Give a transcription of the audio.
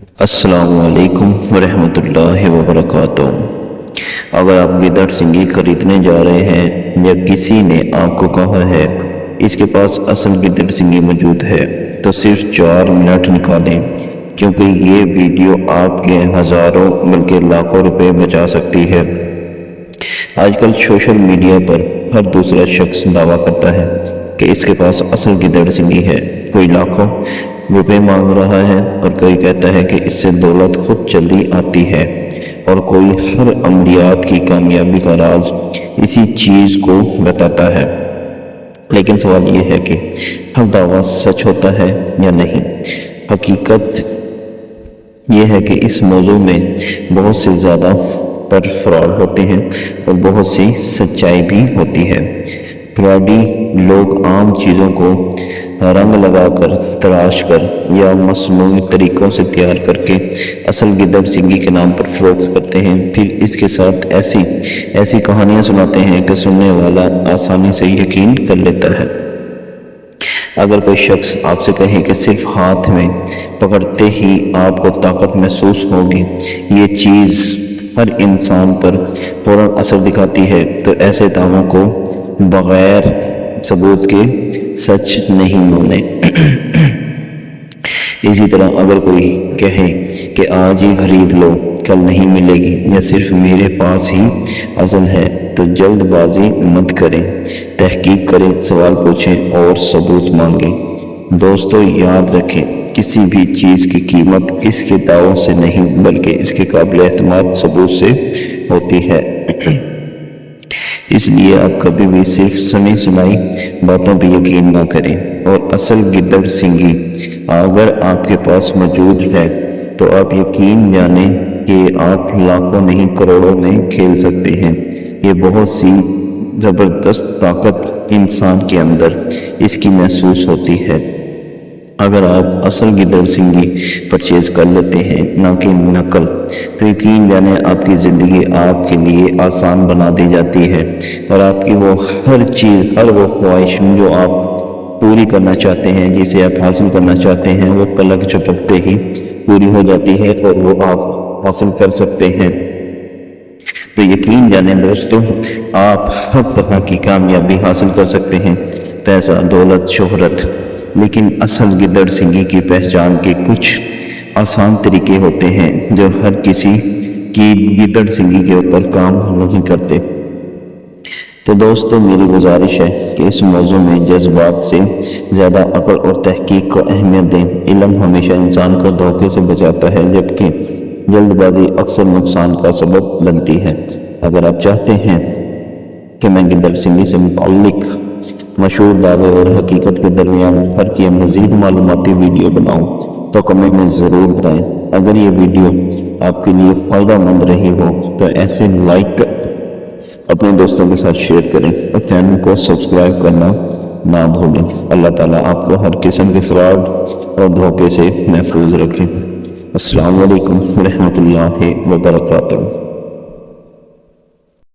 السلام علیکم ورحمۃ اللہ وبرکاتہ۔ اگر آپ گدڑ سنگی خریدنے جا رہے ہیں یا کسی نے آپ کو کہا ہے اس کے پاس اصل گدڑ سنگی موجود ہے تو صرف 4 منٹ نکالیں، کیونکہ یہ ویڈیو آپ کے ہزاروں بلکہ لاکھوں روپے بچا سکتی ہے۔ آج کل سوشل میڈیا پر ہر دوسرا شخص دعویٰ کرتا ہے کہ اس کے پاس اصل گدڑ سنگی ہے، کوئی لاکھوں روپے مانگ رہا ہے اور کوئی کہتا ہے کہ اس سے دولت خود چلی آتی ہے، اور کوئی ہر عملیات کی کامیابی کا راز اسی چیز کو بتاتا ہے۔ لیکن سوال یہ ہے کہ ہر دعویٰ سچ ہوتا ہے یا نہیں؟ حقیقت یہ ہے کہ اس موضوع میں بہت سے زیادہ تر فراڈ ہوتے ہیں اور بہت سی سچائی بھی ہوتی ہے۔ فراڈی لوگ عام چیزوں کو رنگ لگا کر، تراش کر یا مصنوعی طریقوں سے تیار کر کے اصل گدڑ سنگی کے نام پر فروخت کرتے ہیں، پھر اس کے ساتھ ایسی کہانیاں سناتے ہیں کہ سننے والا آسانی سے یقین کر لیتا ہے۔ اگر کوئی شخص آپ سے کہے کہ صرف ہاتھ میں پکڑتے ہی آپ کو طاقت محسوس ہوگی، یہ چیز ہر انسان پر فوراً اثر دکھاتی ہے، تو ایسے دعووں کو بغیر ثبوت کے سچ نہیں مانے۔ اسی طرح اگر کوئی کہے کہ آج ہی خرید لو، کل نہیں ملے گی، یا صرف میرے پاس ہی اصل ہے، تو جلد بازی مت کریں، تحقیق کریں، سوال پوچھیں اور ثبوت مانگیں۔ دوستو یاد رکھیں، کسی بھی چیز کی قیمت اس کے دعووں سے نہیں بلکہ اس کے قابل اعتماد ثبوت سے ہوتی ہے۔ اس لیے آپ کبھی بھی صرف سنی سنائی باتوں پہ یقین نہ کریں، اور اصل گدڑ سنگی اگر آپ کے پاس موجود ہے تو آپ یقین جانیں کہ آپ لاکھوں نہیں کروڑوں میں کھیل سکتے ہیں۔ یہ بہت سی زبردست طاقت انسان کے اندر اس کی محسوس ہوتی ہے۔ اگر آپ اصل گدڑ سنگی پرچیز کر لیتے ہیں، نہ کہ نقل، تو یقین جانیں آپ کی زندگی آپ کے لیے آسان بنا دی جاتی ہے، اور آپ کی وہ ہر چیز، ہر وہ خواہش جو آپ پوری کرنا چاہتے ہیں، جسے آپ حاصل کرنا چاہتے ہیں، وہ پلک جھپکتے ہی پوری ہو جاتی ہے اور وہ آپ حاصل کر سکتے ہیں۔ تو یقین جانیں دوستو، آپ ہر طرح کی کامیابی حاصل کر سکتے ہیں، پیسہ، دولت، شہرت، لیکن اصل گدڑ سنگی کی پہچان کے کچھ آسان طریقے ہوتے ہیں جو ہر کسی کی گدڑ سنگی کے اوپر کام نہیں کرتے۔ تو دوستو میری گزارش ہے کہ اس موضوع میں جذبات سے زیادہ عقل اور تحقیق کو اہمیت دیں۔ علم ہمیشہ انسان کو دھوکے سے بچاتا ہے، جبکہ جلد بازی اکثر نقصان کا سبب بنتی ہے۔ اگر آپ چاہتے ہیں کہ میں گدڑ سنگی سے متعلق مشہور دعوے اور حقیقت کے درمیان فرق کی مزید معلوماتی ویڈیو بناؤں تو کمنٹ میں ضرور بتائیں۔ اگر یہ ویڈیو آپ کے لیے فائدہ مند رہی ہو تو ایسے لائک کر اپنے دوستوں کے ساتھ شیئر کریں اور چینل کو سبسکرائب کرنا نہ بھولیں۔ اللہ تعالیٰ آپ کو ہر قسم کے فراڈ اور دھوکے سے محفوظ رکھیں۔ السلام علیکم ورحمۃ اللہ وبرکاتہ۔